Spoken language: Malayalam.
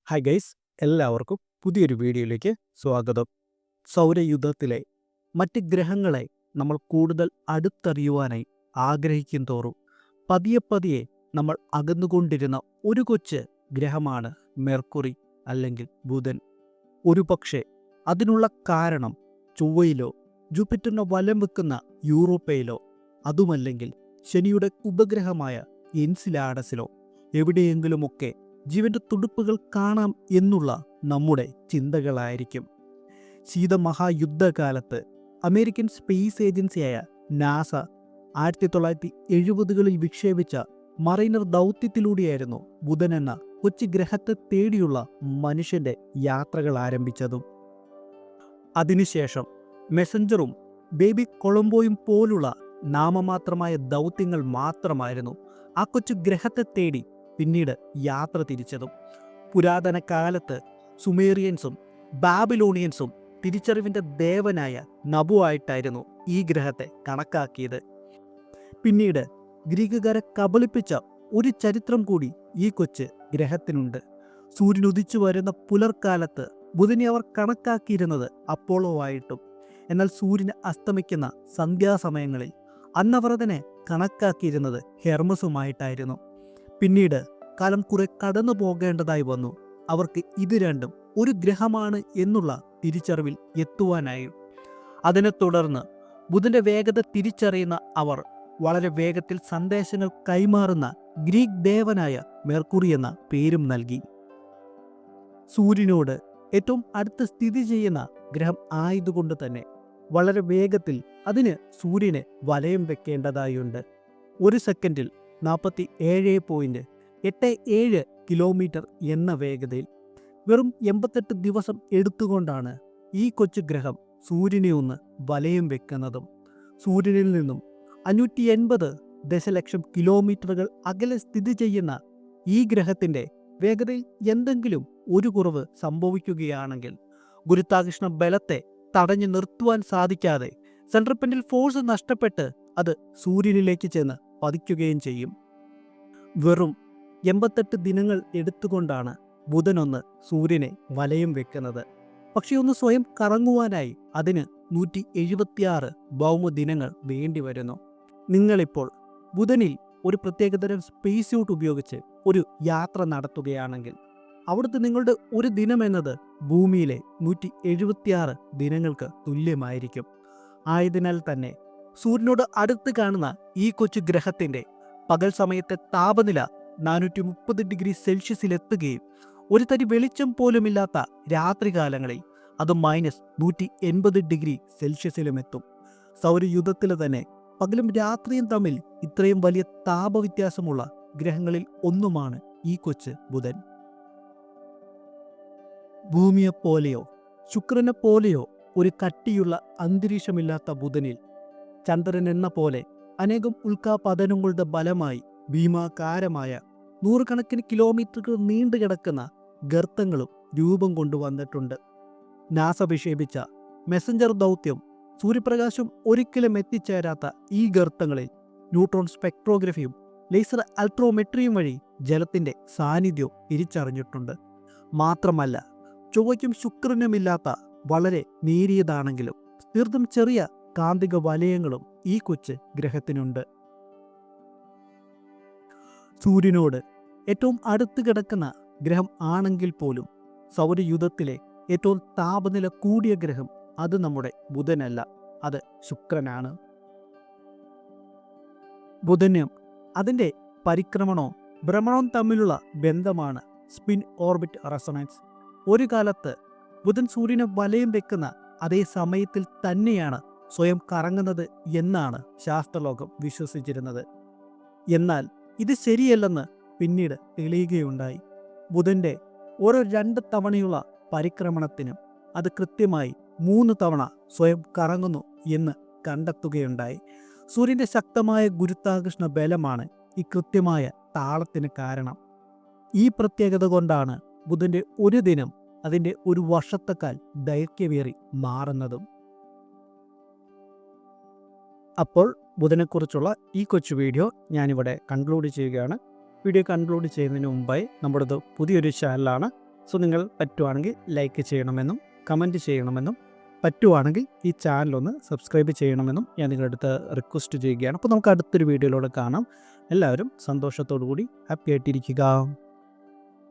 ഹായ് ഗൈസ്, എല്ലാവർക്കും പുതിയൊരു വീഡിയോയിലേക്ക് സ്വാഗതം. സൗരയൂഥത്തിലെ മറ്റ് ഗ്രഹങ്ങളെ നമ്മൾ കൂടുതൽ അടുത്തറിയുവാനായി ആഗ്രഹിക്കും തോറും പതിയെ പതിയെ നമ്മൾ അകന്നുകൊണ്ടിരുന്ന ഒരു കൊച്ച് ഗ്രഹമാണ് മെർക്കുറി അല്ലെങ്കിൽ ബുധൻ. ഒരുപക്ഷെ അതിനുള്ള കാരണം ചൊവ്വയിലോ ജൂപ്പിറ്ററിനെ വലം വെക്കുന്ന യൂറോപ്പയിലോ അതുമല്ലെങ്കിൽ ശനിയുടെ ഉപഗ്രഹമായ എൻസിലാഡസിലോ എവിടെയെങ്കിലുമൊക്കെ ജീവന്റെ തുടുപ്പുകൾ കാണാം എന്നുള്ള നമ്മുടെ ചിന്തകളായിരിക്കും. ശീതമഹായുദ്ധകാലത്ത് അമേരിക്കൻ സ്പേസ് ഏജൻസിയായ നാസ 1970കളിൽ വിക്ഷേപിച്ച മറൈനർ ദൗത്യത്തിലൂടെയായിരുന്നു ബുധൻ എന്ന കൊച്ചു ഗ്രഹത്തെ തേടിയുള്ള മനുഷ്യന്റെ യാത്രകൾ ആരംഭിച്ചതും. അതിനുശേഷം മെസഞ്ചറും ബേബി കൊളംബോയും പോലുള്ള നാമമാത്രമായ ദൗത്യങ്ങൾ മാത്രമായിരുന്നു ആ കൊച്ചു ഗ്രഹത്തെ തേടി പിന്നീട് യാത്ര തിരിച്ചതും. പുരാതന കാലത്ത് സുമേറിയൻസും ബാബിലോണിയൻസും തിരിച്ചറിവിൻ്റെ ദേവനായ നബുവായിട്ടായിരുന്നു ഈ ഗ്രഹത്തെ കണക്കാക്കിയത്. പിന്നീട് ഗ്രീക്കുകാരെ കബളിപ്പിച്ച ഒരു ചരിത്രം കൂടി ഈ കൊച്ച് ഗ്രഹത്തിനുണ്ട്. സൂര്യൻ ഉദിച്ചു വരുന്ന പുലർക്കാലത്ത് ബുധനെ അവർ കണക്കാക്കിയിരുന്നത് അപ്പോളോ ആയിട്ടും, എന്നാൽ സൂര്യന് അസ്തമിക്കുന്ന സന്ധ്യാസമയങ്ങളിൽ അന്നവർ അതിനെ കണക്കാക്കിയിരുന്നത് ഹെർമസുമായിട്ടായിരുന്നു. പിന്നീട് കാലം കുറെ കടന്നു പോകേണ്ടതായി വന്നു. അവർക്ക് ഇത് രണ്ടും ഒരു ഗ്രഹമാണ് എന്നുള്ള തിരിച്ചറിവിൽ എത്തുവാനായി. അതിനെ തുടർന്ന് ബുധന്റെ വേഗത തിരിച്ചറിയുന്ന അവർ വളരെ വേഗത്തിൽ സന്ദേശങ്ങൾ കൈമാറുന്ന ഗ്രീക്ക് ദേവനായ മെർക്കുറി എന്ന പേരും നൽകി. സൂര്യനോട് ഏറ്റവും അടുത്ത് സ്ഥിതി ചെയ്യുന്ന ഗ്രഹം ആയതുകൊണ്ട് തന്നെ വളരെ വേഗത്തിൽ അതിന് സൂര്യനെ വലയം വെക്കേണ്ടതായുണ്ട്. ഒരു സെക്കൻഡിൽ 47.87 കിലോമീറ്റർ എന്ന വേഗതയിൽ വെറും 88 ദിവസം എടുത്തുകൊണ്ടാണ് ഈ കൊച്ചു ഗ്രഹം സൂര്യനെ ഒന്ന് വലയം വെക്കുന്നതും. സൂര്യനിൽ നിന്നും 580 ദശലക്ഷം കിലോമീറ്ററുകൾ അകലെ സ്ഥിതി ചെയ്യുന്ന ഈ ഗ്രഹത്തിൻ്റെ വേഗതയിൽ എന്തെങ്കിലും ഒരു കുറവ് സംഭവിക്കുകയാണെങ്കിൽ ഗുരുത്വാകർഷണ ബലത്തെ തടഞ്ഞു നിർത്തുവാൻ സാധിക്കാതെ സെൻട്രിപെറ്റൽ ഫോഴ്സ് നഷ്ടപ്പെട്ട് അത് സൂര്യനിലേക്ക് ചെന്ന് പതിക്കുകയും ചെയ്യും. വെറും 88 ദിനങ്ങൾ എടുത്തുകൊണ്ടാണ് ബുധനൊന്ന് സൂര്യനെ വലയം വെക്കുന്നത്. പക്ഷേ ഒന്ന് സ്വയം കറങ്ങുവാനായി അതിന് 176 ഭൗമദിനങ്ങൾ വേണ്ടി വരുന്നു. നിങ്ങളിപ്പോൾ ബുധനിൽ ഒരു പ്രത്യേകതരം സ്പേസ് സ്യൂട്ട് ഉപയോഗിച്ച് ഒരു യാത്ര നടത്തുകയാണെങ്കിൽ അവിടുത്തെ നിങ്ങളുടെ ഒരു ദിനം എന്നത് ഭൂമിയിലെ 176 ദിനങ്ങൾക്ക് തുല്യമായിരിക്കും. ആയതിനാൽ തന്നെ സൂര്യനോട് അടുത്ത് കാണുന്ന ഈ കൊച്ചു ഗ്രഹത്തിൻ്റെ പകൽ സമയത്തെ താപനില 430 ഡിഗ്രി സെൽഷ്യസിലെത്തുകയും ഒരു തരി വെളിച്ചം പോലുമില്ലാത്ത രാത്രികാലങ്ങളിൽ അത് -180 ഡിഗ്രി സെൽഷ്യസിലുമെത്തും. സൗരയൂഥത്തിൽ തന്നെ പകലും രാത്രിയും തമ്മിൽ ഇത്രയും വലിയ താപവ്യത്യാസമുള്ള ഗ്രഹങ്ങളിൽ ഒന്നുമാണ് ഈ കൊച്ച് ബുധൻ. ഭൂമിയെപ്പോലെയോ ശുക്രനെ പോലെയോ ഒരു കട്ടിയുള്ള അന്തരീക്ഷമില്ലാത്ത ബുധനിൽ ചന്ദ്രൻ എന്ന പോലെ അനേകം ഉൽക്കാപതനങ്ങളുടെ ഫലമായി ഭീമാകാരമായ 100 കണക്കിന് കിലോമീറ്ററുകൾ നീണ്ടുകിടക്കുന്ന ഗർത്തങ്ങളും രൂപം കൊണ്ടുവന്നിട്ടുണ്ട്. നാസ വിക്ഷേപിച്ച മെസഞ്ചർ ദൗത്യം സൂര്യപ്രകാശം ഒരിക്കലും എത്തിച്ചേരാത്ത ഈ ഗർത്തങ്ങളിൽ ന്യൂട്രോൺ സ്പെക്ട്രോഗ്രഫിയും ലേസർ അൾട്രോമെട്രിയും വഴി ജലത്തിൻ്റെ സാന്നിധ്യവും തിരിച്ചറിഞ്ഞിട്ടുണ്ട്. മാത്രമല്ല, ചൊവ്വയ്ക്കും ശുക്രനുമില്ലാത്ത വളരെ നേരിയതാണെങ്കിലും തീർത്തും ചെറിയ കാന്തിക വലയങ്ങളും ഈ കൊച്ച് ഗ്രഹത്തിനുണ്ട്. സൂര്യനോട് ഏറ്റവും അടുത്ത് കിടക്കുന്ന ഗ്രഹം ആണെങ്കിൽ പോലും സൗരയൂഥത്തിലെ ഏറ്റവും താപനില കൂടിയ ഗ്രഹം അത് നമ്മുടെ ബുധനല്ല, അത് ശുക്രനാണ്. ബുധനും അതിൻ്റെ പരിക്രമണവും ഭ്രമണവും തമ്മിലുള്ള ബന്ധമാണ് സ്പിൻ ഓർബിറ്റ് റെസൊണൻസ്. ഒരു കാലത്ത് ബുധൻ സൂര്യനെ വലയം വെക്കുന്ന അതേ സമയത്തിൽ തന്നെയാണ് സ്വയം കറങ്ങുന്നത് എന്നാണ് ശാസ്ത്രലോകം വിശ്വസിച്ചിരുന്നത്. എന്നാൽ ഇത് ശരിയല്ലെന്ന് പിന്നീട് തെളിയുകയുണ്ടായി. ബുധൻ്റെ ഓരോ 2 തവണയുള്ള പരിക്രമണത്തിനും അത് കൃത്യമായി 3 തവണ സ്വയം കറങ്ങുന്നു എന്ന് കണ്ടെത്തുകയുണ്ടായി. സൂര്യൻ്റെ ശക്തമായ ഗുരുത്വാകർഷണ ബലമാണ് ഈ കൃത്യമായ താളത്തിന് കാരണം. ഈ പ്രത്യേകത കൊണ്ടാണ് ബുധൻ്റെ ഒരു ദിനം അതിൻ്റെ ഒരു വർഷത്തേക്കാൾ ദൈർഘ്യമേറി മാറുന്നതും. അപ്പോൾ ബുധനെക്കുറിച്ചുള്ള ഈ കൊച്ചു വീഡിയോ ഞാനിവിടെ കൺക്ലൂഡ് ചെയ്യുകയാണ്. വീഡിയോ കൺക്ലൂഡ് ചെയ്യുന്നതിന് മുമ്പായി നമ്മുടേത് പുതിയൊരു ചാനലാണ്. സോ നിങ്ങൾ പറ്റുവാണെങ്കിൽ ലൈക്ക് ചെയ്യണമെന്നും കമൻറ്റ് ചെയ്യണമെന്നും പറ്റുവാണെങ്കിൽ ഈ ചാനലൊന്ന് സബ്സ്ക്രൈബ് ചെയ്യണമെന്നും ഞാൻ നിങ്ങളുടെ അടുത്ത് റിക്വസ്റ്റ് ചെയ്യുകയാണ്. അപ്പോൾ നമുക്ക് അടുത്തൊരു വീഡിയോയിലൂടെ കാണാം. എല്ലാവരും സന്തോഷത്തോടു കൂടി ഹാപ്പി ആയിട്ടിരിക്കുക.